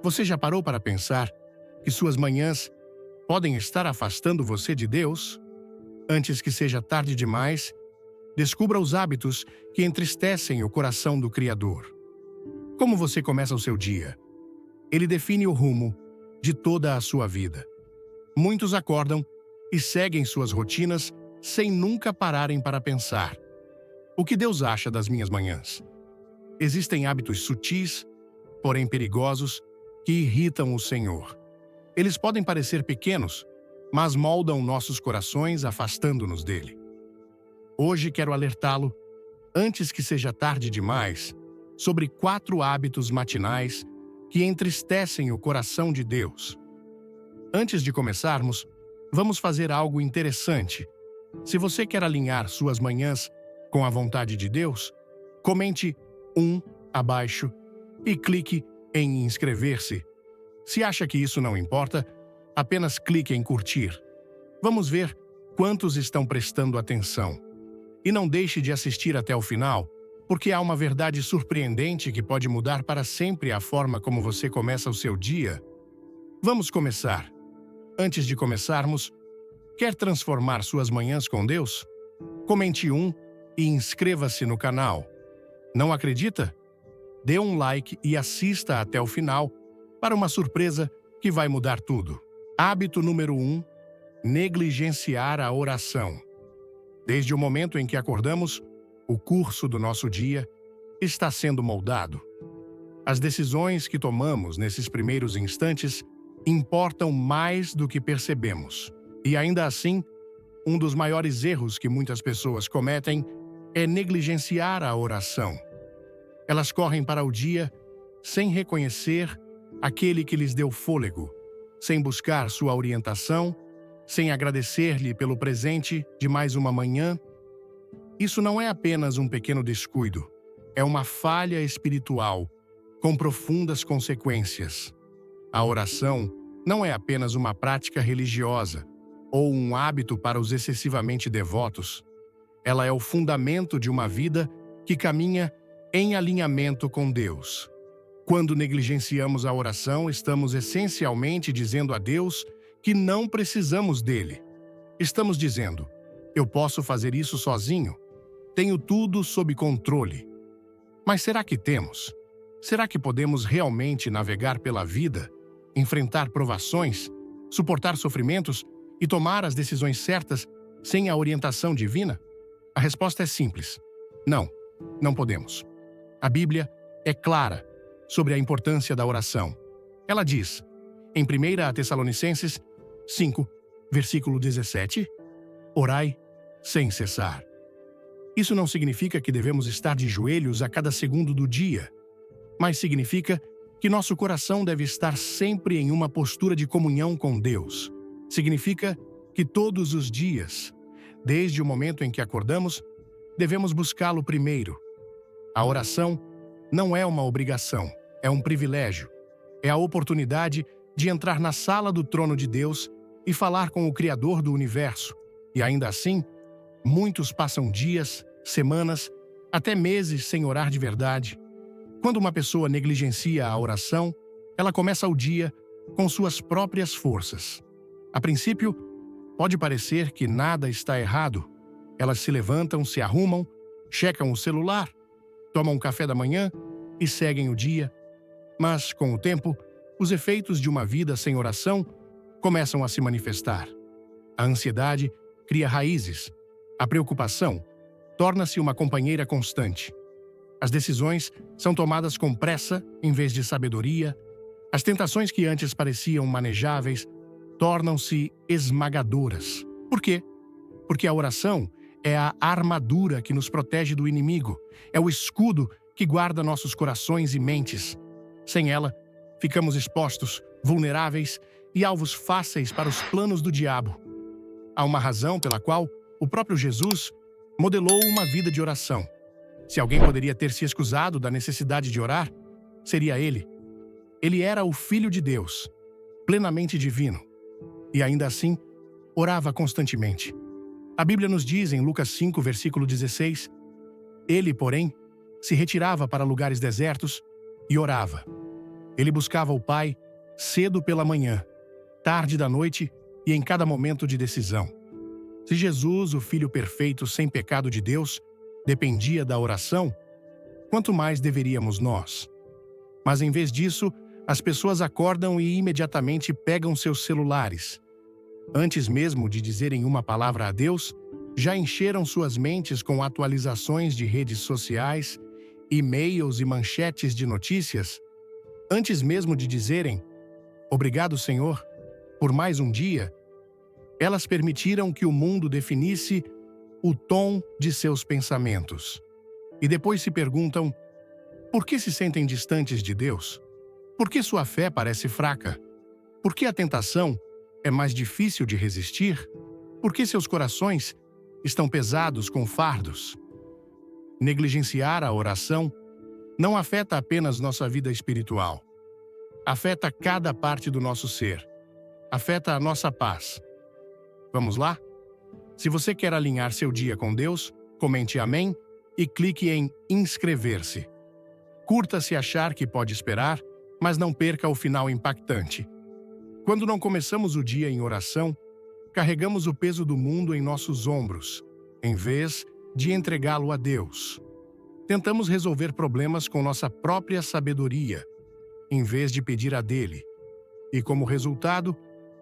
Você já parou para pensar que suas manhãs podem estar afastando você de Deus? Antes que seja tarde demais, descubra os hábitos que entristecem o coração do Criador. Como você começa o seu dia? Ele define o rumo de toda a sua vida. Muitos acordam e seguem suas rotinas sem nunca pararem para pensar: o que Deus acha das minhas manhãs? Existem hábitos sutis, porém perigosos, que irritam o Senhor. Eles podem parecer pequenos, mas moldam nossos corações, afastando-nos dele. Hoje quero alertá-lo, antes que seja tarde demais, sobre 4 hábitos matinais que entristecem o coração de Deus. Antes de começarmos, vamos fazer algo interessante. Se você quer alinhar suas manhãs com a vontade de Deus, comente 1 abaixo e clique em inscrever-se. Se acha que isso não importa, apenas clique em curtir. Vamos ver quantos estão prestando atenção. E não deixe de assistir até o final, porque há uma verdade surpreendente que pode mudar para sempre a forma como você começa o seu dia. Vamos começar. Antes de começarmos, quer transformar suas manhãs com Deus? Comente 1 e inscreva-se no canal. Não acredita? Dê um like e assista até o final para uma surpresa que vai mudar tudo. Hábito número 1: negligenciar a oração. Desde o momento em que acordamos, o curso do nosso dia está sendo moldado. As decisões que tomamos nesses primeiros instantes importam mais do que percebemos. E ainda assim, um dos maiores erros que muitas pessoas cometem é negligenciar a oração. Elas correm para o dia sem reconhecer aquele que lhes deu fôlego, sem buscar sua orientação, sem agradecer-lhe pelo presente de mais uma manhã. Isso não é apenas um pequeno descuido, é uma falha espiritual, com profundas consequências. A oração não é apenas uma prática religiosa ou um hábito para os excessivamente devotos. Ela é o fundamento de uma vida que caminha em alinhamento com Deus. Quando negligenciamos a oração, estamos essencialmente dizendo a Deus que não precisamos dele. Estamos dizendo: eu posso fazer isso sozinho, tenho tudo sob controle. Mas será que temos? Será que podemos realmente navegar pela vida, enfrentar provações, suportar sofrimentos e tomar as decisões certas sem a orientação divina? A resposta é simples: não, não podemos. A Bíblia é clara sobre a importância da oração. Ela diz, em 1 Tessalonicenses 5, versículo 17, orai sem cessar. Isso não significa que devemos estar de joelhos a cada segundo do dia, mas significa que nosso coração deve estar sempre em uma postura de comunhão com Deus. Significa que todos os dias, desde o momento em que acordamos, devemos buscá-lo primeiro. A oração não é uma obrigação, é um privilégio. É a oportunidade de entrar na sala do trono de Deus e falar com o Criador do universo. E ainda assim, muitos passam dias, semanas, até meses sem orar de verdade. Quando uma pessoa negligencia a oração, ela começa o dia com suas próprias forças. A princípio, pode parecer que nada está errado. Elas se levantam, se arrumam, checam o celular, tomam um café da manhã e seguem o dia. Mas, com o tempo, os efeitos de uma vida sem oração começam a se manifestar. A ansiedade cria raízes. A preocupação torna-se uma companheira constante. As decisões são tomadas com pressa em vez de sabedoria. As tentações que antes pareciam manejáveis tornam-se esmagadoras. Por quê? Porque a oração é a armadura que nos protege do inimigo. É o escudo que guarda nossos corações e mentes. Sem ela, ficamos expostos, vulneráveis e alvos fáceis para os planos do diabo. Há uma razão pela qual o próprio Jesus modelou uma vida de oração. Se alguém poderia ter se excusado da necessidade de orar, seria ele. Ele era o Filho de Deus, plenamente divino, e ainda assim, orava constantemente. A Bíblia nos diz em Lucas 5, versículo 16, ele, porém, se retirava para lugares desertos e orava. Ele buscava o Pai cedo pela manhã, tarde da noite e em cada momento de decisão. Se Jesus, o Filho perfeito sem pecado de Deus, dependia da oração, quanto mais deveríamos nós? Mas em vez disso, as pessoas acordam e imediatamente pegam seus celulares. Antes mesmo de dizerem uma palavra a Deus, já encheram suas mentes com atualizações de redes sociais, e-mails e manchetes de notícias. Antes mesmo de dizerem, "Obrigado, Senhor, por mais um dia", elas permitiram que o mundo definisse o tom de seus pensamentos. E depois se perguntam, por que se sentem distantes de Deus? Por que sua fé parece fraca? Por que a tentação é mais difícil de resistir? Por que seus corações estão pesados com fardos? Negligenciar a oração não afeta apenas nossa vida espiritual. Afeta cada parte do nosso ser. Afeta a nossa paz. Vamos lá? Se você quer alinhar seu dia com Deus, comente amém e clique em inscrever-se. Curta se achar que pode esperar, mas não perca o final impactante. Quando não começamos o dia em oração, carregamos o peso do mundo em nossos ombros, em vez de entregá-lo a Deus. Tentamos resolver problemas com nossa própria sabedoria, em vez de pedir a dele. E como resultado,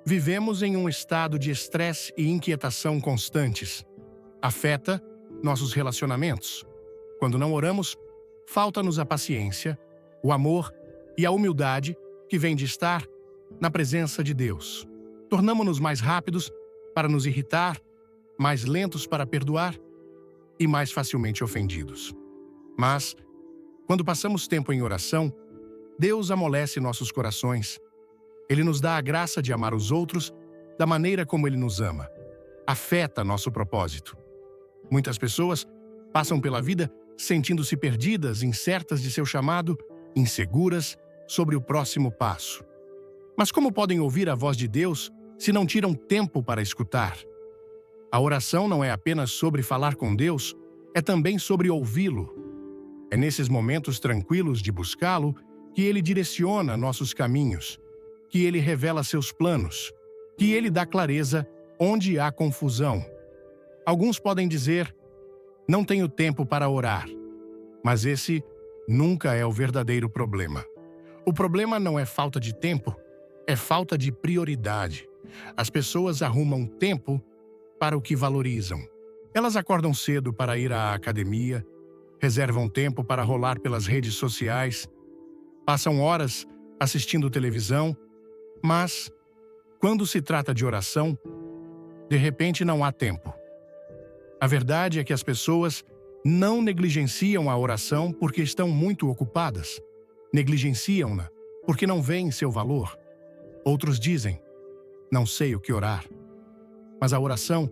vivemos em um estado de estresse e inquietação constantes. Afeta nossos relacionamentos. Quando não oramos, falta-nos a paciência, o amor e a humildade que vem de estar na presença de Deus. Tornamo-nos mais rápidos para nos irritar, mais lentos para perdoar e mais facilmente ofendidos. Mas, quando passamos tempo em oração, Deus amolece nossos corações. Ele nos dá a graça de amar os outros da maneira como Ele nos ama. Afeta nosso propósito. Muitas pessoas passam pela vida sentindo-se perdidas, incertas de seu chamado, inseguras sobre o próximo passo. Mas como podem ouvir a voz de Deus se não tiram tempo para escutar? A oração não é apenas sobre falar com Deus, é também sobre ouvi-lo. É nesses momentos tranquilos de buscá-lo que Ele direciona nossos caminhos, que Ele revela seus planos, que Ele dá clareza onde há confusão. Alguns podem dizer, não tenho tempo para orar, mas esse nunca é o verdadeiro problema. O problema não é falta de tempo, é falta de prioridade. As pessoas arrumam tempo para o que valorizam. Elas acordam cedo para ir à academia, reservam tempo para rolar pelas redes sociais, passam horas assistindo televisão, mas, quando se trata de oração, de repente não há tempo. A verdade é que as pessoas não negligenciam a oração porque estão muito ocupadas. Negligenciam-na porque não veem seu valor. Outros dizem, não sei o que orar. Mas a oração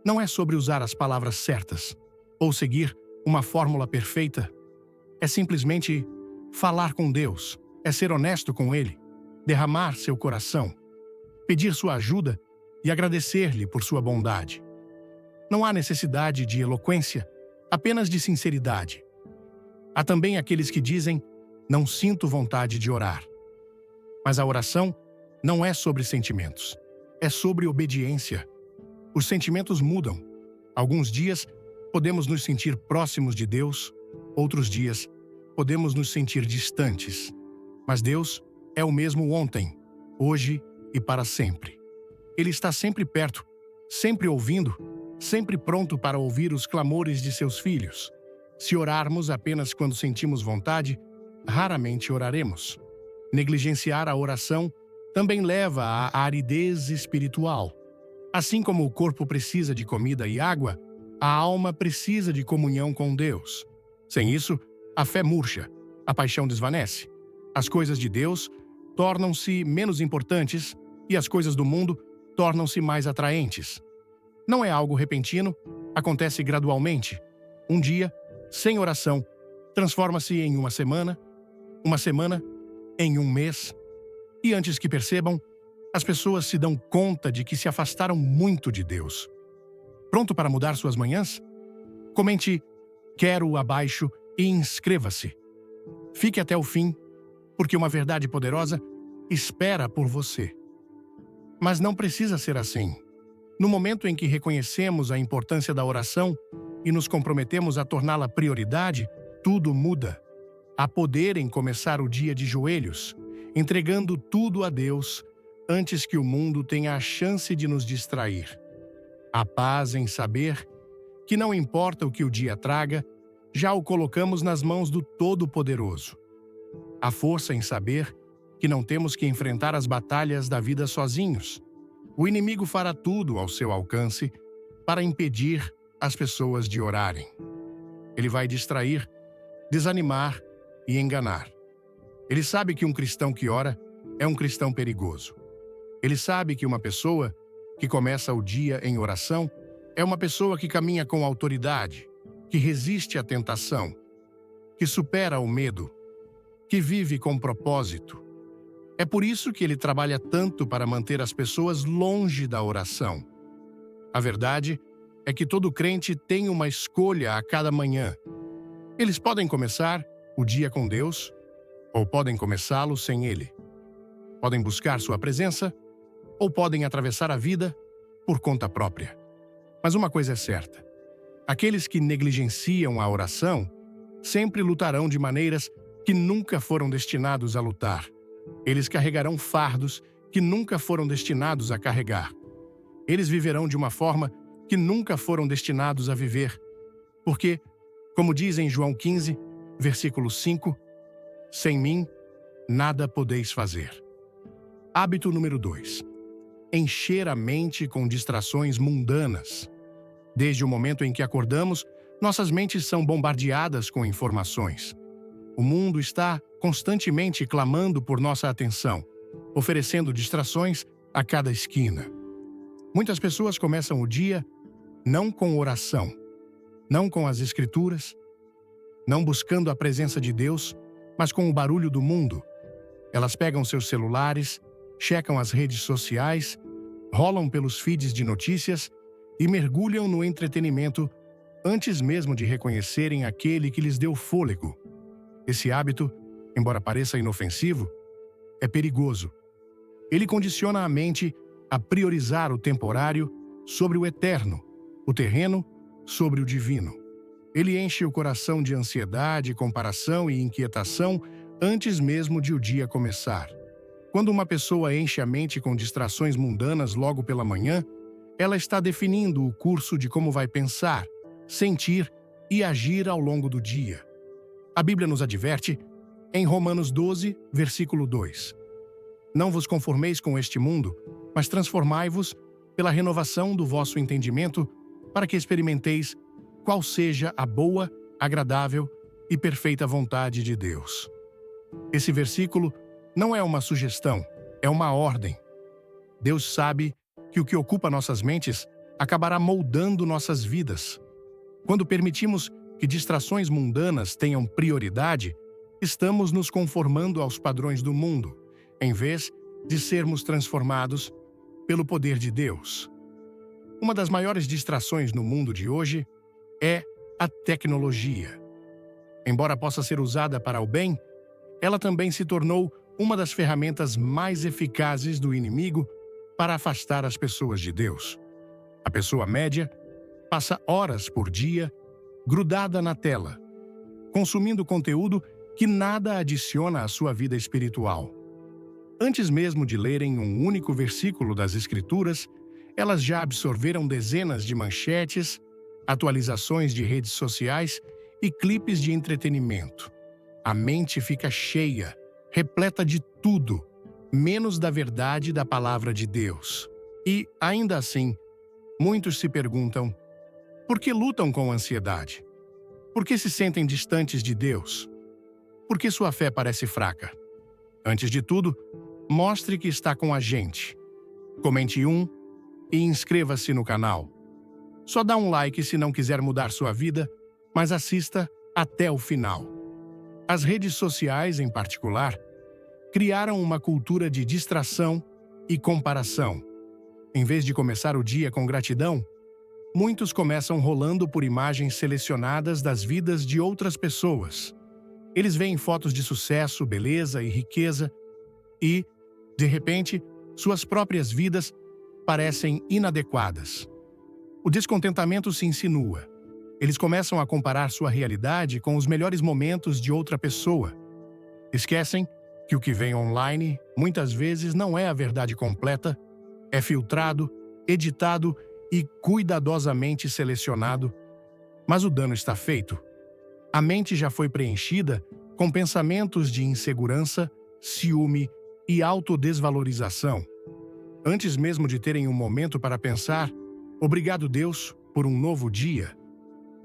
não é sobre usar as palavras certas ou seguir uma fórmula perfeita. É simplesmente falar com Deus, é ser honesto com Ele, derramar seu coração, pedir sua ajuda e agradecer-lhe por sua bondade. Não há necessidade de eloquência, apenas de sinceridade. Há também aqueles que dizem, não sinto vontade de orar. Mas a oração não é sobre sentimentos, é sobre obediência. Os sentimentos mudam. Alguns dias podemos nos sentir próximos de Deus, outros dias podemos nos sentir distantes. Mas Deus é o mesmo ontem, hoje e para sempre. Ele está sempre perto, sempre ouvindo, sempre pronto para ouvir os clamores de seus filhos. Se orarmos apenas quando sentimos vontade, raramente oraremos. Negligenciar a oração também leva à aridez espiritual. Assim como o corpo precisa de comida e água, a alma precisa de comunhão com Deus. Sem isso, a fé murcha, a paixão desvanece. As coisas de Deus tornam-se menos importantes e as coisas do mundo tornam-se mais atraentes. Não é algo repentino, acontece gradualmente. Um dia, sem oração, transforma-se em uma semana em um mês, e antes que percebam, as pessoas se dão conta de que se afastaram muito de Deus. Pronto para mudar suas manhãs? Comente "Quero" abaixo e inscreva-se. Fique até o fim porque uma verdade poderosa espera por você. Mas não precisa ser assim. No momento em que reconhecemos a importância da oração e nos comprometemos a torná-la prioridade, tudo muda. Há poder em começar o dia de joelhos, entregando tudo a Deus antes que o mundo tenha a chance de nos distrair. Há paz em saber que não importa o que o dia traga, já o colocamos nas mãos do Todo-Poderoso. Há força em saber que não temos que enfrentar as batalhas da vida sozinhos. O inimigo fará tudo ao seu alcance para impedir as pessoas de orarem. Ele vai distrair, desanimar e enganar. Ele sabe que um cristão que ora é um cristão perigoso. Ele sabe que uma pessoa que começa o dia em oração é uma pessoa que caminha com autoridade, que resiste à tentação, que supera o medo, que vive com propósito. É por isso que ele trabalha tanto para manter as pessoas longe da oração. A verdade é que todo crente tem uma escolha a cada manhã. Eles podem começar o dia com Deus ou podem começá-lo sem Ele. Podem buscar sua presença ou podem atravessar a vida por conta própria. Mas uma coisa é certa: aqueles que negligenciam a oração sempre lutarão de maneiras que nunca foram destinados a lutar. Eles carregarão fardos que nunca foram destinados a carregar. Eles viverão de uma forma que nunca foram destinados a viver. Porque, como diz em João 15, versículo 5, sem mim, nada podeis fazer. Hábito número 2. Encher a mente com distrações mundanas. Desde o momento em que acordamos, nossas mentes são bombardeadas com informações. O mundo está constantemente clamando por nossa atenção, oferecendo distrações a cada esquina. Muitas pessoas começam o dia não com oração, não com as Escrituras, não buscando a presença de Deus, mas com o barulho do mundo. Elas pegam seus celulares, checam as redes sociais, rolam pelos feeds de notícias e mergulham no entretenimento antes mesmo de reconhecerem aquele que lhes deu fôlego. Esse hábito, embora pareça inofensivo, é perigoso. Ele condiciona a mente a priorizar o temporário sobre o eterno, o terreno sobre o divino. Ele enche o coração de ansiedade, comparação e inquietação antes mesmo de o dia começar. Quando uma pessoa enche a mente com distrações mundanas logo pela manhã, ela está definindo o curso de como vai pensar, sentir e agir ao longo do dia. A Bíblia nos adverte em Romanos 12, versículo 2. Não vos conformeis com este mundo, mas transformai-vos pela renovação do vosso entendimento, para que experimenteis qual seja a boa, agradável e perfeita vontade de Deus. Esse versículo não é uma sugestão, é uma ordem. Deus sabe que o que ocupa nossas mentes acabará moldando nossas vidas. Quando permitimos que distrações mundanas tenham prioridade, estamos nos conformando aos padrões do mundo, em vez de sermos transformados pelo poder de Deus. Uma das maiores distrações no mundo de hoje é a tecnologia. Embora possa ser usada para o bem, ela também se tornou uma das ferramentas mais eficazes do inimigo para afastar as pessoas de Deus. A pessoa média passa horas por dia grudada na tela, consumindo conteúdo que nada adiciona à sua vida espiritual. Antes mesmo de lerem um único versículo das Escrituras, elas já absorveram dezenas de manchetes, atualizações de redes sociais e clipes de entretenimento. A mente fica cheia, repleta de tudo, menos da verdade da palavra de Deus. E, ainda assim, muitos se perguntam: por que lutam com ansiedade? Por que se sentem distantes de Deus? Por que sua fé parece fraca? Antes de tudo, mostre que está com a gente. Comente e inscreva-se no canal. Só dá um like se não quiser mudar sua vida, mas assista até o final. As redes sociais, em particular, criaram uma cultura de distração e comparação. Em vez de começar o dia com gratidão, muitos começam rolando por imagens selecionadas das vidas de outras pessoas. Eles veem fotos de sucesso, beleza e riqueza e, de repente, suas próprias vidas parecem inadequadas. O descontentamento se insinua. Eles começam a comparar sua realidade com os melhores momentos de outra pessoa. Esquecem que o que vem online muitas vezes não é a verdade completa, é filtrado, editado e cuidadosamente selecionado, mas o dano está feito. A mente já foi preenchida com pensamentos de insegurança, ciúme e autodesvalorização. Antes mesmo de terem um momento para pensar, obrigado Deus por um novo dia,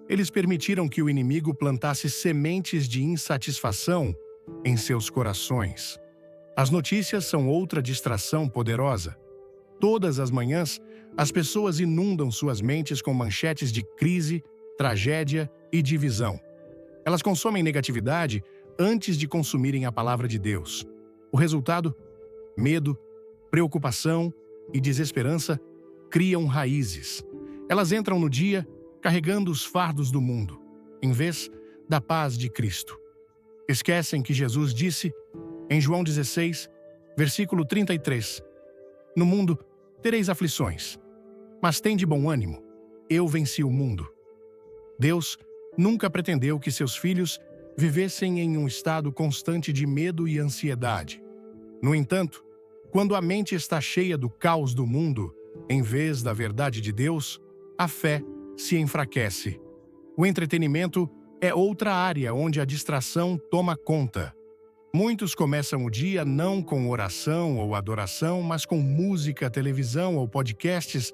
eles permitiram que o inimigo plantasse sementes de insatisfação em seus corações. As notícias são outra distração poderosa. Todas as manhãs, as pessoas inundam suas mentes com manchetes de crise, tragédia e divisão. Elas consomem negatividade antes de consumirem a palavra de Deus. O resultado? Medo, preocupação e desesperança criam raízes. Elas entram no dia carregando os fardos do mundo, em vez da paz de Cristo. Esquecem que Jesus disse, em João 16, versículo 33, "No mundo tereis aflições, mas tende bom ânimo, eu venci o mundo." Deus nunca pretendeu que seus filhos vivessem em um estado constante de medo e ansiedade. No entanto, quando a mente está cheia do caos do mundo, em vez da verdade de Deus, a fé se enfraquece. O entretenimento é outra área onde a distração toma conta. Muitos começam o dia não com oração ou adoração, mas com música, televisão ou podcasts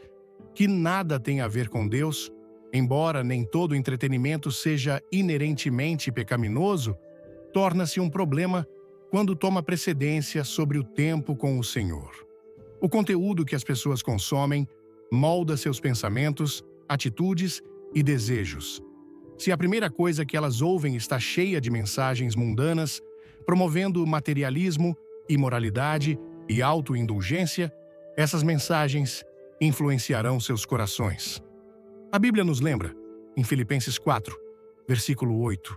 que nada têm a ver com Deus. Embora nem todo entretenimento seja inerentemente pecaminoso, torna-se um problema quando toma precedência sobre o tempo com o Senhor. O conteúdo que as pessoas consomem molda seus pensamentos, atitudes e desejos. Se a primeira coisa que elas ouvem está cheia de mensagens mundanas, promovendo materialismo, imoralidade e autoindulgência, essas mensagens influenciarão seus corações. A Bíblia nos lembra, em Filipenses 4, versículo 8,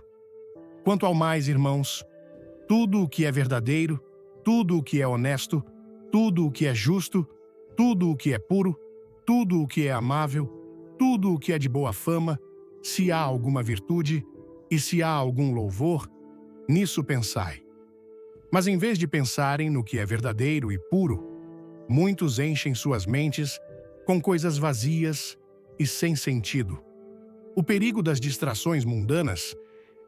"Quanto ao mais, irmãos, tudo o que é verdadeiro, tudo o que é honesto, tudo o que é justo, tudo o que é puro, tudo o que é amável, tudo o que é de boa fama, se há alguma virtude e se há algum louvor, nisso pensai." Mas em vez de pensarem no que é verdadeiro e puro, muitos enchem suas mentes com coisas vazias e sem sentido. O perigo das distrações mundanas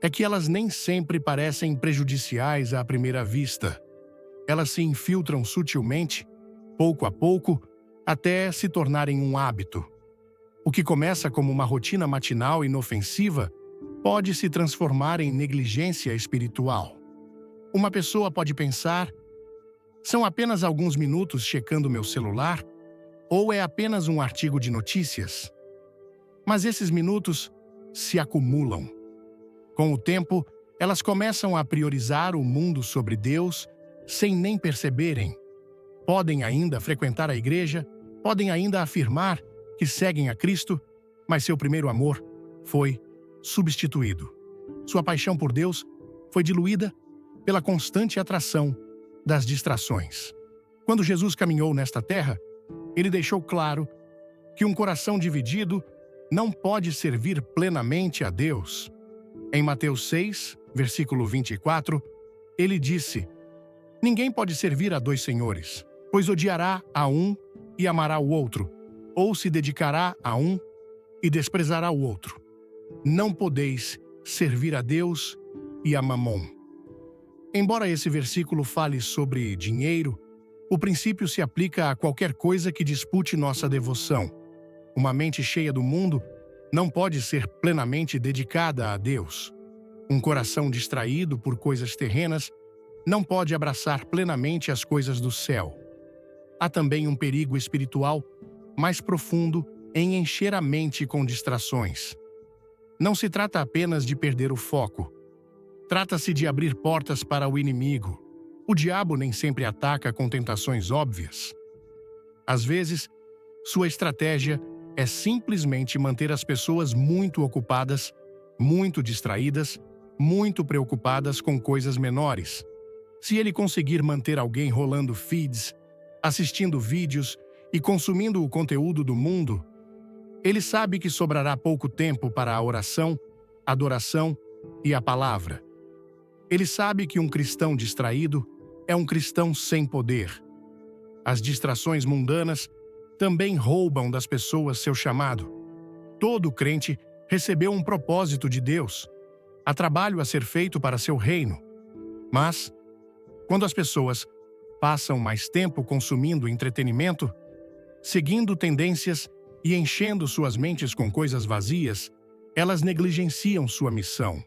é que elas nem sempre parecem prejudiciais à primeira vista. Elas se infiltram sutilmente, pouco a pouco, até se tornarem um hábito. O que começa como uma rotina matinal inofensiva pode se transformar em negligência espiritual. Uma pessoa pode pensar, são apenas alguns minutos checando meu celular, ou é apenas um artigo de notícias? Mas esses minutos se acumulam. Com o tempo, elas começam a priorizar o mundo sobre Deus sem nem perceberem. Podem ainda frequentar a igreja, podem ainda afirmar que seguem a Cristo, mas seu primeiro amor foi substituído. Sua paixão por Deus foi diluída pela constante atração das distrações. Quando Jesus caminhou nesta terra, ele deixou claro que um coração dividido não pode servir plenamente a Deus. Em Mateus 6, versículo 24, ele disse, "Ninguém pode servir a dois senhores, pois odiará a um e amará o outro, ou se dedicará a um e desprezará o outro. Não podeis servir a Deus e a Mamon." Embora esse versículo fale sobre dinheiro, o princípio se aplica a qualquer coisa que dispute nossa devoção. Uma mente cheia do mundo não pode ser plenamente dedicada a Deus. Um coração distraído por coisas terrenas não pode abraçar plenamente as coisas do céu. Há também um perigo espiritual mais profundo em encher a mente com distrações. Não se trata apenas de perder o foco. Trata-se de abrir portas para o inimigo. O diabo nem sempre ataca com tentações óbvias. Às vezes, sua estratégia é simplesmente manter as pessoas muito ocupadas, muito distraídas muito preocupadas com coisas menores. Se ele conseguir manter alguém rolando feeds, assistindo vídeos e consumindo o conteúdo do mundo, ele sabe que sobrará pouco tempo para a oração, adoração e a palavra. Ele sabe que um cristão distraído é um cristão sem poder. As distrações mundanas também roubam das pessoas seu chamado. Todo crente recebeu um propósito de Deus. Há trabalho a ser feito para seu reino. Mas, quando as pessoas passam mais tempo consumindo entretenimento, seguindo tendências e enchendo suas mentes com coisas vazias, elas negligenciam sua missão.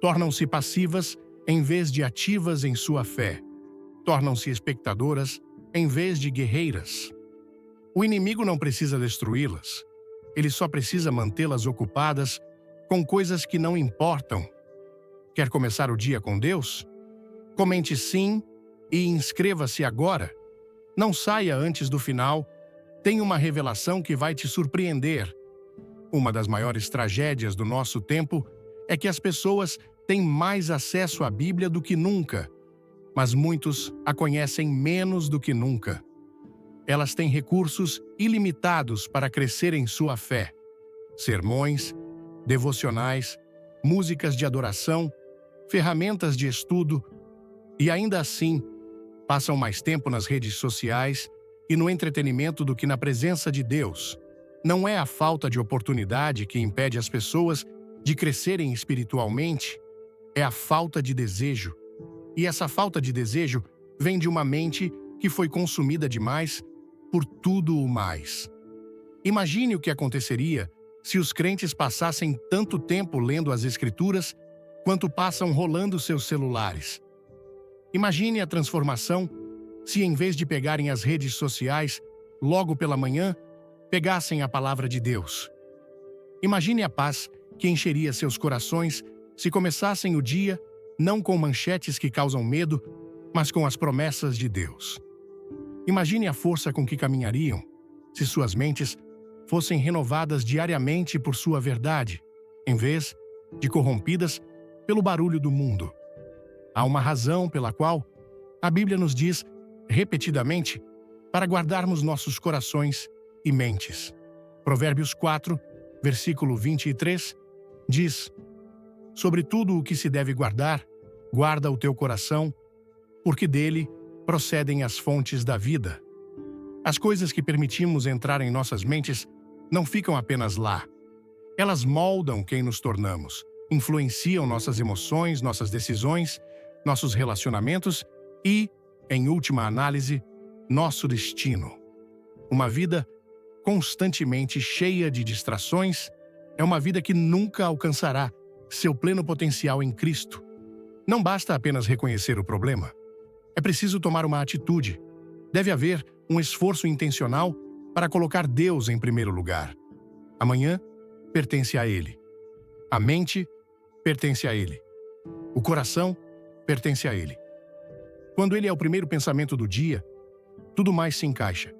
Tornam-se passivas em vez de ativas em sua fé. Tornam-se espectadoras em vez de guerreiras. O inimigo não precisa destruí-las. Ele só precisa mantê-las ocupadas com coisas que não importam. Quer começar o dia com Deus? Comente sim e inscreva-se agora. Não saia antes do final. Tem uma revelação que vai te surpreender. Uma das maiores tragédias do nosso tempo é que as pessoas têm mais acesso à Bíblia do que nunca, mas muitos a conhecem menos do que nunca. Elas têm recursos ilimitados para crescer em sua fé. Sermões, devocionais, músicas de adoração, ferramentas de estudo, e ainda assim, passam mais tempo nas redes sociais e no entretenimento do que na presença de Deus. Não é a falta de oportunidade que impede as pessoas de crescerem espiritualmente, é a falta de desejo. E essa falta de desejo vem de uma mente que foi consumida demais por tudo o mais. Imagine o que aconteceria se os crentes passassem tanto tempo lendo as Escrituras quanto passam rolando seus celulares. Imagine a transformação se, em vez de pegarem as redes sociais logo pela manhã, pegassem a palavra de Deus. Imagine a paz que encheria seus corações se começassem o dia não com manchetes que causam medo, mas com as promessas de Deus. Imagine a força com que caminhariam se suas mentes fossem renovadas diariamente por sua verdade, em vez de corrompidas pelo barulho do mundo. Há uma razão pela qual a Bíblia nos diz repetidamente para guardarmos nossos corações e mentes. Provérbios 4, versículo 23, diz: sobre tudo o que se deve guardar, guarda o teu coração, porque dele procedem as fontes da vida. As coisas que permitimos entrar em nossas mentes não ficam apenas lá. Elas moldam quem nos tornamos, influenciam nossas emoções, nossas decisões, nossos relacionamentos e, em última análise, nosso destino. Uma vida constantemente cheia de distrações é uma vida que nunca alcançará seu pleno potencial em Cristo. Não basta apenas reconhecer o problema. É preciso tomar uma atitude. Deve haver um esforço intencional para colocar Deus em primeiro lugar. Amanhã pertence a Ele. A mente pertence a Ele. O coração pertence a Ele. Quando Ele é o primeiro pensamento do dia, tudo mais se encaixa.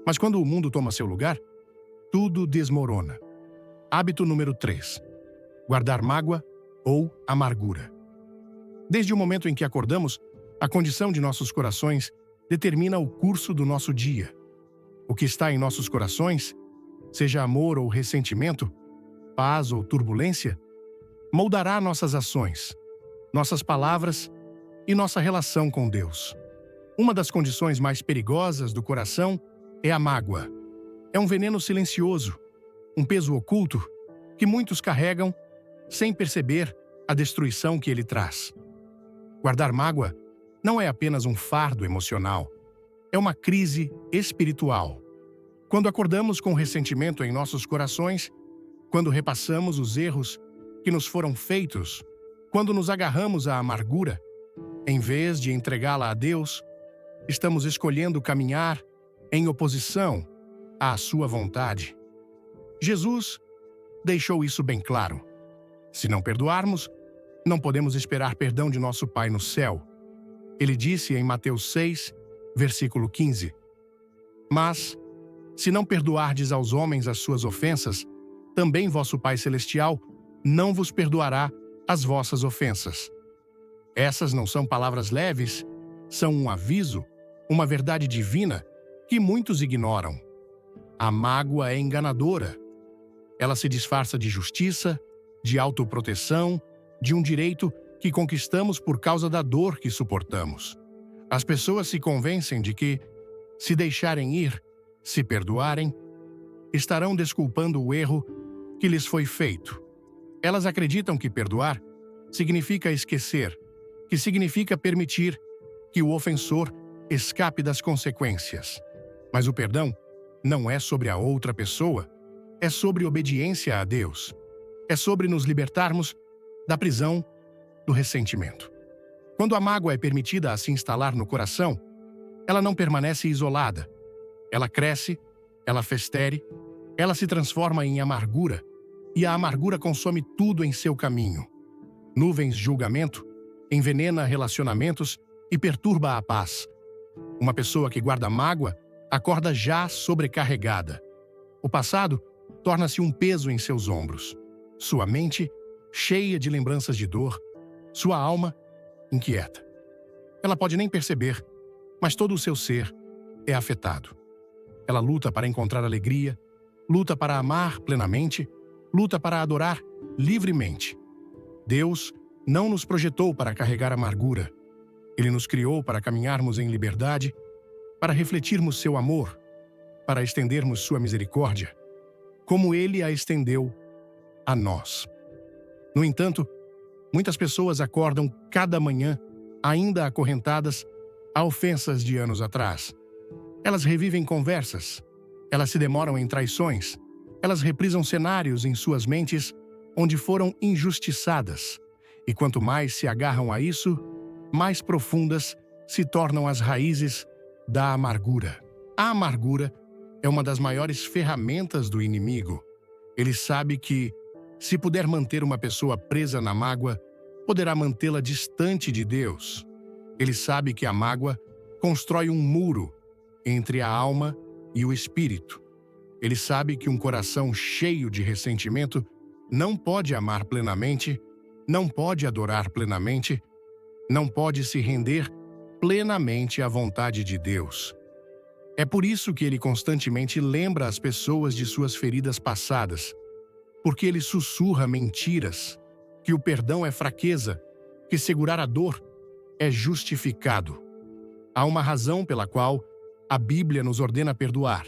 Mas quando o mundo toma seu lugar, tudo desmorona. Hábito número 3. Guardar mágoa ou amargura. Desde o momento em que acordamos, a condição de nossos corações determina o curso do nosso dia. O que está em nossos corações, seja amor ou ressentimento, paz ou turbulência, moldará nossas ações, nossas palavras e nossa relação com Deus. Uma das condições mais perigosas do coração é a mágoa. É um veneno silencioso, um peso oculto que muitos carregam sem perceber a destruição que ele traz. Guardar mágoa não é apenas um fardo emocional, é uma crise espiritual. Quando acordamos com ressentimento em nossos corações, quando repassamos os erros que nos foram feitos, quando nos agarramos à amargura, em vez de entregá-la a Deus, estamos escolhendo caminhar em oposição à sua vontade. Jesus deixou isso bem claro. Se não perdoarmos, não podemos esperar perdão de nosso Pai no céu. Ele disse em Mateus 6, versículo 15: mas, se não perdoardes aos homens as suas ofensas, também vosso Pai Celestial não vos perdoará as vossas ofensas. Essas não são palavras leves, são um aviso, uma verdade divina que muitos ignoram. A mágoa é enganadora. Ela se disfarça de justiça, de autoproteção, de um direito que conquistamos por causa da dor que suportamos. As pessoas se convencem de que, se deixarem ir, se perdoarem, estarão desculpando o erro que lhes foi feito. Elas acreditam que perdoar significa esquecer, que significa permitir que o ofensor escape das consequências. Mas o perdão não é sobre a outra pessoa, é sobre obediência a Deus. É sobre nos libertarmos da prisão do ressentimento. Quando a mágoa é permitida a se instalar no coração, ela não permanece isolada. Ela cresce, ela festere, ela se transforma em amargura, e a amargura consome tudo em seu caminho. Nuvens de julgamento envenena relacionamentos e perturba a paz. Uma pessoa que guarda mágoa acorda já sobrecarregada. O passado torna-se um peso em seus ombros. Sua mente, cheia de lembranças de dor, sua alma, inquieta. Ela pode nem perceber, mas todo o seu ser é afetado. Ela luta para encontrar alegria, luta para amar plenamente, luta para adorar livremente. Deus não nos projetou para carregar amargura. Ele nos criou para caminharmos em liberdade, para refletirmos seu amor, para estendermos sua misericórdia, como Ele a estendeu a nós. No entanto, muitas pessoas acordam cada manhã ainda acorrentadas a ofensas de anos atrás. Elas revivem conversas, elas se demoram em traições, elas reprisam cenários em suas mentes onde foram injustiçadas. E quanto mais se agarram a isso, mais profundas se tornam as raízes da amargura. A amargura é uma das maiores ferramentas do inimigo. Ele sabe que, se puder manter uma pessoa presa na mágoa, poderá mantê-la distante de Deus. Ele sabe que a mágoa constrói um muro entre a alma e o espírito. Ele sabe que um coração cheio de ressentimento não pode amar plenamente, não pode adorar plenamente, não pode se render plenamente à vontade de Deus. É por isso que ele constantemente lembra as pessoas de suas feridas passadas, porque ele sussurra mentiras, que o perdão é fraqueza, que segurar a dor é justificado. Há uma razão pela qual a Bíblia nos ordena perdoar.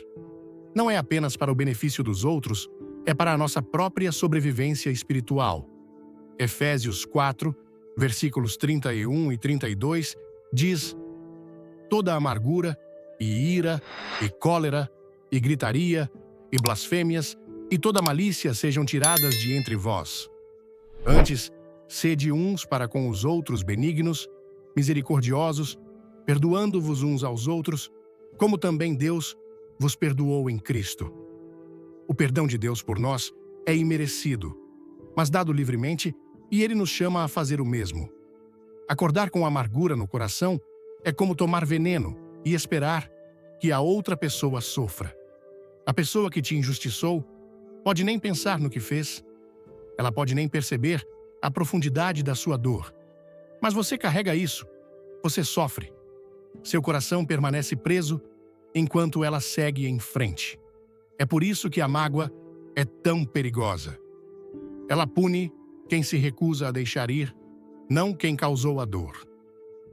Não é apenas para o benefício dos outros, é para a nossa própria sobrevivência espiritual. Efésios 4, versículos 31 e 32, diz: toda amargura, e ira, e cólera, e gritaria, e blasfêmias, e toda malícia sejam tiradas de entre vós. Antes, sede uns para com os outros benignos, misericordiosos, perdoando-vos uns aos outros, como também Deus vos perdoou em Cristo. O perdão de Deus por nós é imerecido, mas dado livremente, e Ele nos chama a fazer o mesmo. Acordar com amargura no coração é como tomar veneno e esperar que a outra pessoa sofra. A pessoa que te injustiçou pode nem pensar no que fez, ela pode nem perceber a profundidade da sua dor. Mas você carrega isso, você sofre. Seu coração permanece preso enquanto ela segue em frente. É por isso que a mágoa é tão perigosa. Ela pune quem se recusa a deixar ir, não quem causou a dor.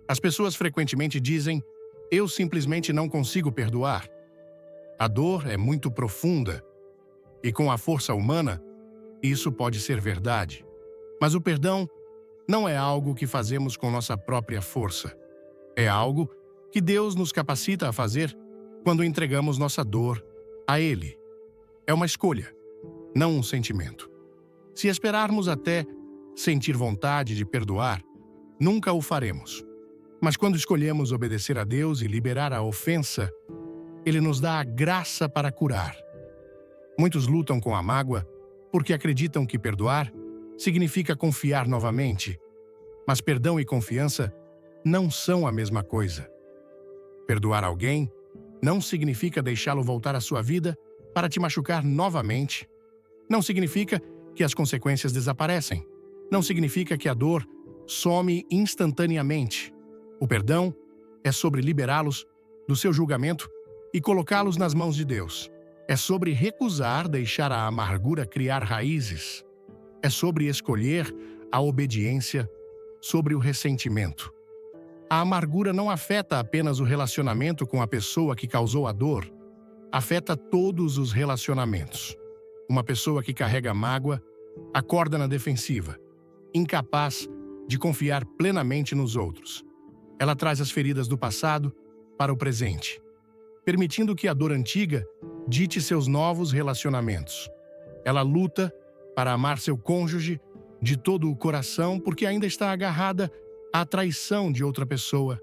As pessoas frequentemente dizem: eu simplesmente não consigo perdoar. A dor é muito profunda, e com a força humana, isso pode ser verdade. Mas o perdão não é algo que fazemos com nossa própria força. É algo que Deus nos capacita a fazer quando entregamos nossa dor a Ele. É uma escolha, não um sentimento. Se esperarmos até sentir vontade de perdoar, nunca o faremos. Mas quando escolhemos obedecer a Deus e liberar a ofensa, Ele nos dá a graça para curar. Muitos lutam com a mágoa porque acreditam que perdoar significa confiar novamente. Mas perdão e confiança não são a mesma coisa. Perdoar alguém não significa deixá-lo voltar à sua vida para te machucar novamente. Não significa que as consequências desaparecem. não significa que a dor some instantaneamente. O perdão é sobre liberá-los do seu julgamento e colocá-los nas mãos de Deus. É sobre recusar deixar a amargura criar raízes. É sobre escolher a obediência sobre o ressentimento. A amargura não afeta apenas o relacionamento com a pessoa que causou a dor, afeta todos os relacionamentos. Uma pessoa que carrega mágoa acorda na defensiva, incapaz de confiar plenamente nos outros. Ela traz as feridas do passado para o presente, permitindo que a dor antiga dite seus novos relacionamentos. Ela luta para amar seu cônjuge de todo o coração porque ainda está agarrada à traição de outra pessoa.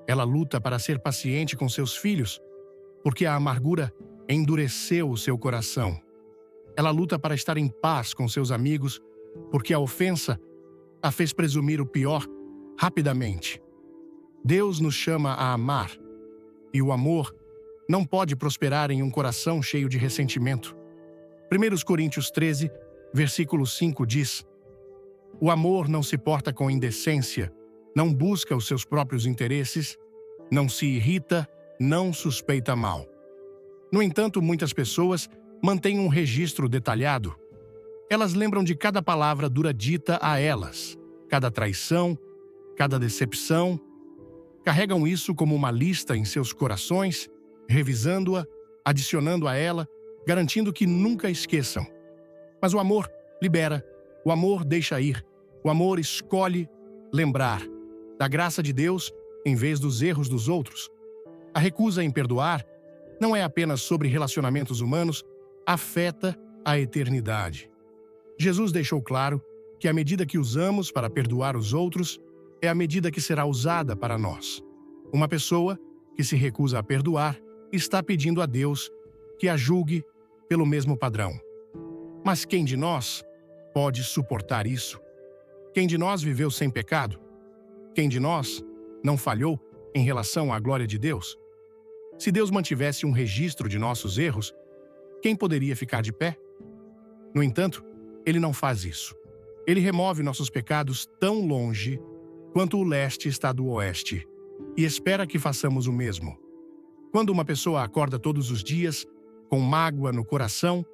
Ela luta para ser paciente com seus filhos porque a amargura endureceu o seu coração. Ela luta para estar em paz com seus amigos porque a ofensa a fez presumir o pior rapidamente. Deus nos chama a amar, e o amor não pode prosperar em um coração cheio de ressentimento. 1 Coríntios 13, versículo 5 diz: o amor não se porta com indecência, não busca os seus próprios interesses, não se irrita, não suspeita mal. No entanto, muitas pessoas mantêm um registro detalhado. Elas lembram de cada palavra dura dita a elas, cada traição, cada decepção. Carregam isso como uma lista em seus corações, revisando-a, adicionando a ela, garantindo que nunca esqueçam. Mas o amor libera, o amor deixa ir, o amor escolhe lembrar da graça de Deus em vez dos erros dos outros. A recusa em perdoar não é apenas sobre relacionamentos humanos, afeta a eternidade. Jesus deixou claro que a medida que usamos para perdoar os outros é a medida que será usada para nós. Uma pessoa que se recusa a perdoar está pedindo a Deus que a julgue pelo mesmo padrão. Mas quem de nós pode suportar isso? Quem de nós viveu sem pecado? Quem de nós não falhou em relação à glória de Deus? Se Deus mantivesse um registro de nossos erros, quem poderia ficar de pé? No entanto, Ele não faz isso. Ele remove nossos pecados tão longe quanto o leste está do oeste, e espera que façamos o mesmo. Quando uma pessoa acorda todos os dias com mágoa no coração,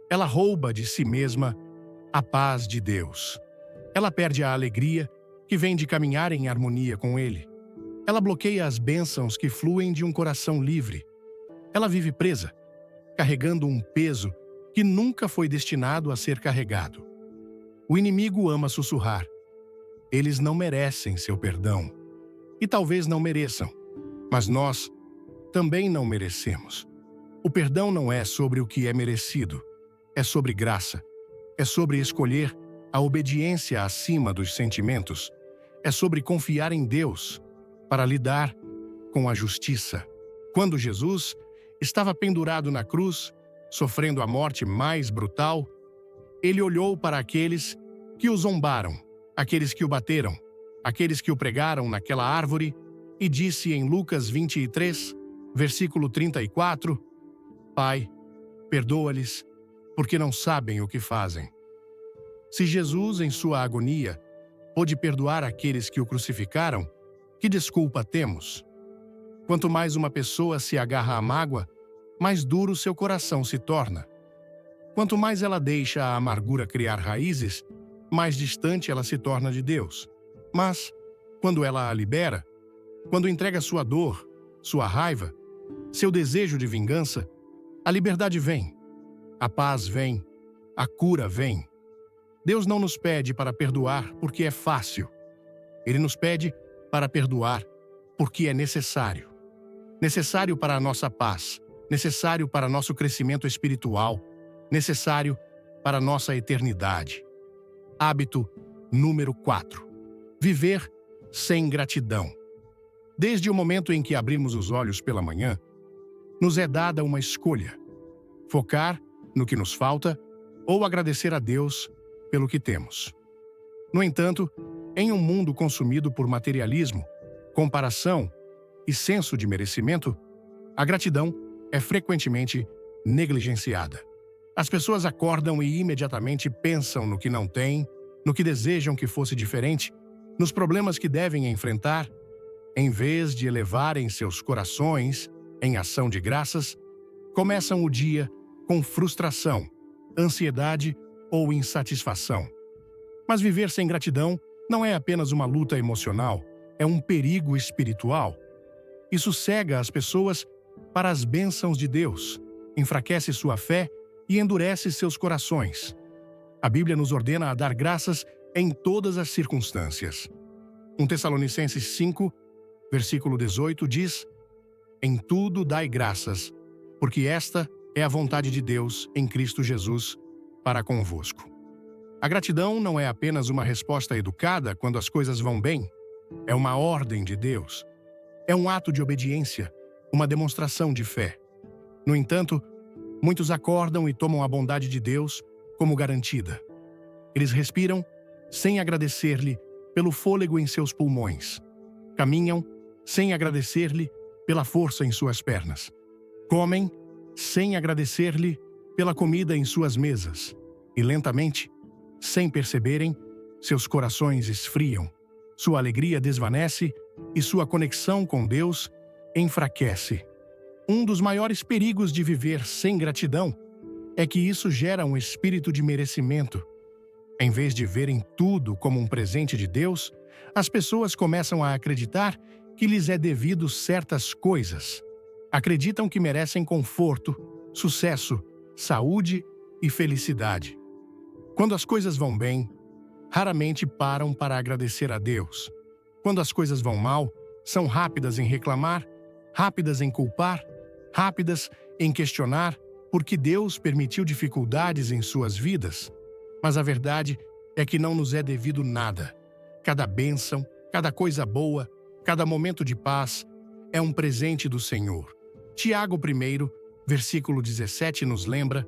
ela rouba de si mesma a paz de Deus. Ela perde a alegria que vem de caminhar em harmonia com Ele. Ela bloqueia as bênçãos que fluem de um coração livre. Ela vive presa, carregando um peso que nunca foi destinado a ser carregado. O inimigo ama sussurrar: eles não merecem seu perdão. E talvez não mereçam, mas nós também não merecemos. O perdão não é sobre o que é merecido, é sobre graça. É sobre escolher a obediência acima dos sentimentos. É sobre confiar em Deus para lidar com a justiça. Quando Jesus estava pendurado na cruz, sofrendo a morte mais brutal, ele olhou para aqueles que o zombaram, aqueles que o bateram, aqueles que o pregaram naquela árvore, e disse em Lucas 23, versículo 34, Pai, perdoa-lhes, porque não sabem o que fazem. Se Jesus, em sua agonia, pôde perdoar aqueles que o crucificaram, que desculpa temos? Quanto mais uma pessoa se agarra à mágoa, mais duro seu coração se torna. Quanto mais ela deixa a amargura criar raízes, mais distante ela se torna de Deus. Mas, quando ela a libera, quando entrega sua dor, sua raiva, seu desejo de vingança, a liberdade vem, a paz vem, a cura vem. Deus não nos pede para perdoar porque é fácil. Ele nos pede para perdoar porque é necessário. Necessário para a nossa paz, necessário para nosso crescimento espiritual, necessário para nossa eternidade. Hábito número 4. Viver sem gratidão. Desde o momento em que abrimos os olhos pela manhã, nos é dada uma escolha: focar no que nos falta ou agradecer a Deus pelo que temos. No entanto, em um mundo consumido por materialismo, comparação e senso de merecimento, a gratidão é frequentemente negligenciada. As pessoas acordam e imediatamente pensam no que não têm, no que desejam que fosse diferente, nos problemas que devem enfrentar, em vez de elevarem seus corações em ação de graças, começam o dia com frustração, ansiedade ou insatisfação. Mas viver sem gratidão não é apenas uma luta emocional, é um perigo espiritual. Isso cega as pessoas para as bênçãos de Deus, enfraquece sua fé e endurece seus corações. A Bíblia nos ordena a dar graças em todas as circunstâncias. 1 Tessalonicenses 5, versículo 18 diz: "Em tudo dai graças, porque esta é a vontade de Deus em Cristo Jesus para convosco." A gratidão não é apenas uma resposta educada quando as coisas vão bem, é uma ordem de Deus. É um ato de obediência, uma demonstração de fé. No entanto, muitos acordam e tomam a bondade de Deus como garantida. Eles respiram sem agradecer-lhe pelo fôlego em seus pulmões. Caminham sem agradecer-lhe pela força em suas pernas. Comem sem agradecer-lhe pela comida em suas mesas. E lentamente, sem perceberem, seus corações esfriam, sua alegria desvanece e sua conexão com Deus enfraquece. Um dos maiores perigos de viver sem gratidão é que isso gera um espírito de merecimento. Em vez de verem tudo como um presente de Deus, as pessoas começam a acreditar que lhes é devido certas coisas. Acreditam que merecem conforto, sucesso, saúde e felicidade. Quando as coisas vão bem, raramente param para agradecer a Deus. Quando as coisas vão mal, são rápidas em reclamar, rápidas em culpar, rápidas em questionar por que Deus permitiu dificuldades em suas vidas. Mas a verdade é que não nos é devido nada. Cada bênção, cada coisa boa, cada momento de paz é um presente do Senhor. Tiago 1, versículo 17 nos lembra: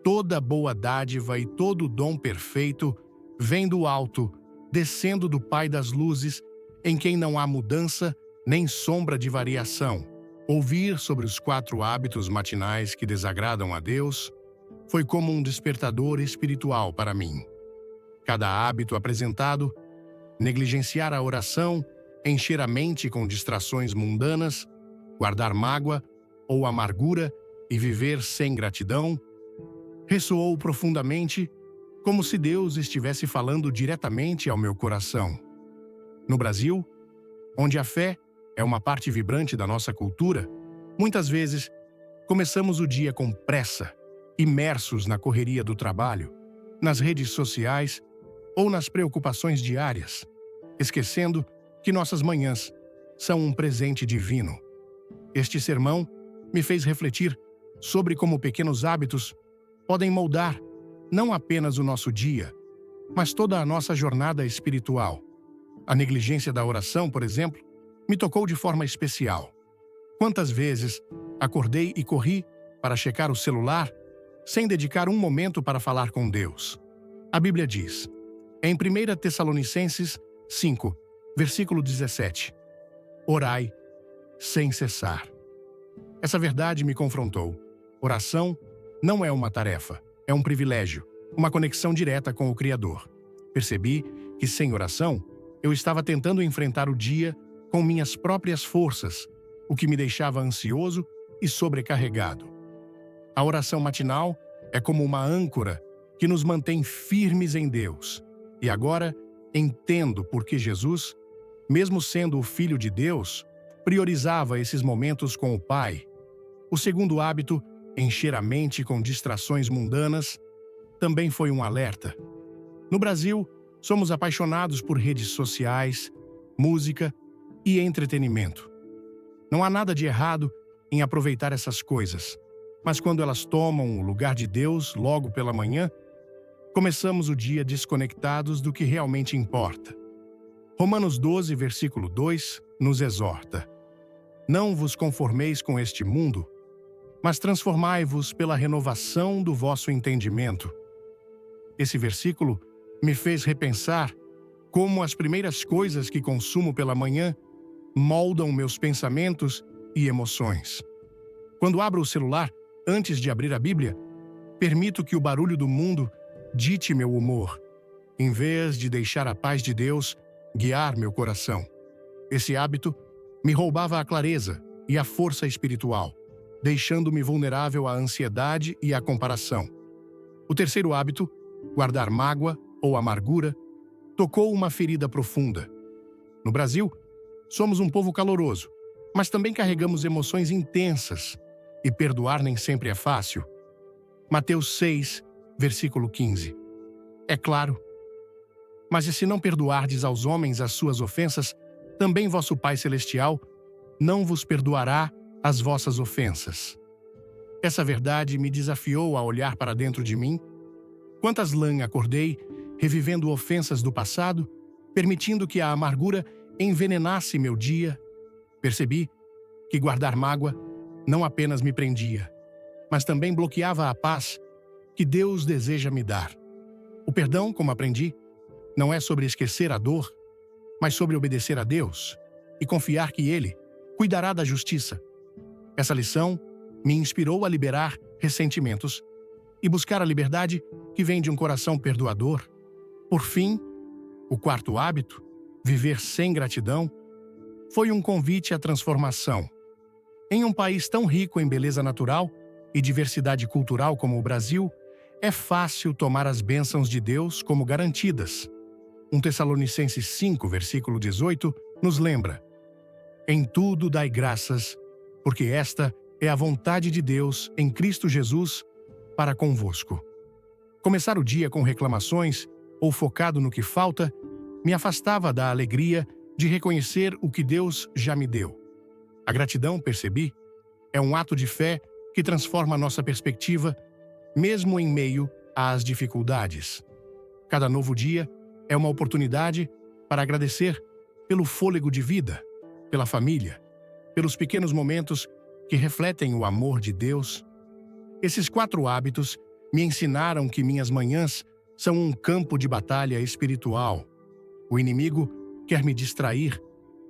"Toda boa dádiva e todo dom perfeito vem do alto, descendo do Pai das luzes, em quem não há mudança nem sombra de variação." Ouvir sobre os 4 hábitos matinais que desagradam a Deus foi como um despertador espiritual para mim. Cada hábito apresentado, negligenciar a oração, encher a mente com distrações mundanas, guardar mágoa ou amargura e viver sem gratidão, ressoou profundamente, como se Deus estivesse falando diretamente ao meu coração. No Brasil, onde a fé é uma parte vibrante da nossa cultura, muitas vezes começamos o dia com pressa, imersos na correria do trabalho, nas redes sociais ou nas preocupações diárias, esquecendo que nossas manhãs são um presente divino. Este sermão me fez refletir sobre como pequenos hábitos podem moldar não apenas o nosso dia, mas toda a nossa jornada espiritual. A negligência da oração, por exemplo, me tocou de forma especial. Quantas vezes acordei e corri para checar o celular sem dedicar um momento para falar com Deus? A Bíblia diz, em 1 Tessalonicenses 5, versículo 17, "Orai sem cessar." Essa verdade me confrontou. Oração não é uma tarefa, é um privilégio, uma conexão direta com o Criador. Percebi que, sem oração, eu estava tentando enfrentar o dia com minhas próprias forças, o que me deixava ansioso e sobrecarregado. A oração matinal é como uma âncora que nos mantém firmes em Deus. E agora entendo por que Jesus, mesmo sendo o Filho de Deus, priorizava esses momentos com o Pai. O segundo hábito, encher a mente com distrações mundanas, também foi um alerta. No Brasil, somos apaixonados por redes sociais, música e entretenimento. Não há nada de errado em aproveitar essas coisas, mas quando elas tomam o lugar de Deus logo pela manhã, começamos o dia desconectados do que realmente importa. Romanos 12, versículo 2, nos exorta: "Não vos conformeis com este mundo, mas transformai-vos pela renovação do vosso entendimento." Esse versículo me fez repensar como as primeiras coisas que consumo pela manhã moldam meus pensamentos e emoções. Quando abro o celular, antes de abrir a Bíblia, permito que o barulho do mundo dite meu humor. em vez de deixar a paz de Deus guiar meu coração. Esse hábito me roubava a clareza e a força espiritual, deixando-me vulnerável à ansiedade e à comparação. O terceiro hábito, guardar mágoa ou amargura, tocou uma ferida profunda. No Brasil, somos um povo caloroso, mas também carregamos emoções intensas, e perdoar nem sempre é fácil. Mateus 6, versículo 15. É claro. Mas e se não perdoardes aos homens as suas ofensas, também vosso Pai Celestial não vos perdoará as vossas ofensas. Essa verdade me desafiou a olhar para dentro de mim. Quantas lãs acordei, revivendo ofensas do passado, permitindo que a amargura envenenasse meu dia. Percebi que guardar mágoa não apenas me prendia, mas também bloqueava a paz que Deus deseja me dar. O perdão, como aprendi, não é sobre esquecer a dor, mas sobre obedecer a Deus e confiar que Ele cuidará da justiça. Essa lição me inspirou a liberar ressentimentos e buscar a liberdade que vem de um coração perdoador. Por fim, o quarto hábito, viver sem gratidão, foi um convite à transformação. Em um país tão rico em beleza natural e diversidade cultural como o Brasil, é fácil tomar as bênçãos de Deus como garantidas. 1 Tessalonicenses 5, versículo 18, nos lembra: em tudo dai graças, porque esta é a vontade de Deus em Cristo Jesus para convosco. Começar o dia com reclamações ou focado no que falta me afastava da alegria de reconhecer o que Deus já me deu. A gratidão, percebi, é um ato de fé que transforma nossa perspectiva, mesmo em meio às dificuldades. Cada novo dia é uma oportunidade para agradecer pelo fôlego de vida, pela família, pelos pequenos momentos que refletem o amor de Deus. Esses 4 hábitos me ensinaram que minhas manhãs são um campo de batalha espiritual. O inimigo quer me distrair,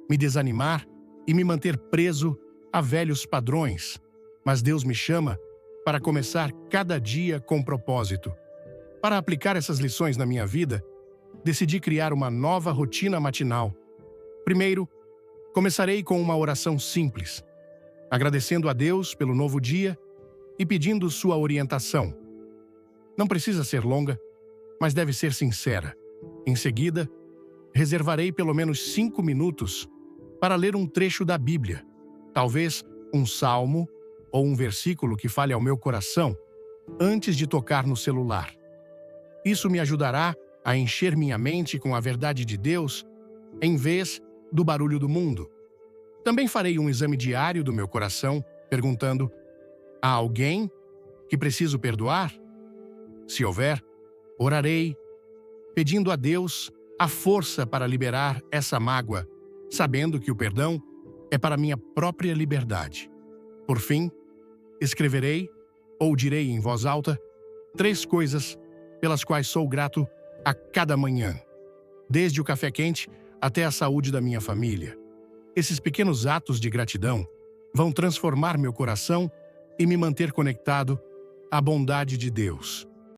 me desanimar e me manter preso a velhos padrões, mas Deus me chama para começar cada dia com propósito. Para aplicar essas lições na minha vida, decidi criar uma nova rotina matinal. Primeiro, começarei com uma oração simples, agradecendo a Deus pelo novo dia e pedindo sua orientação. Não precisa ser longa, mas deve ser sincera. Em seguida, reservarei pelo menos 5 minutos para ler um trecho da Bíblia, talvez um salmo ou um versículo que fale ao meu coração, antes de tocar no celular. Isso me ajudará a encher minha mente com a verdade de Deus, em vez do barulho do mundo. Também farei um exame diário do meu coração, perguntando: há alguém que preciso perdoar? Se houver, orarei, pedindo a Deus a força para liberar essa mágoa, sabendo que o perdão é para minha própria liberdade. Por fim, escreverei ou direi em voz alta 3 coisas pelas quais sou grato a cada manhã, desde o café quente até a saúde da minha família. Esses pequenos atos de gratidão vão transformar meu coração e me manter conectado à bondade de Deus.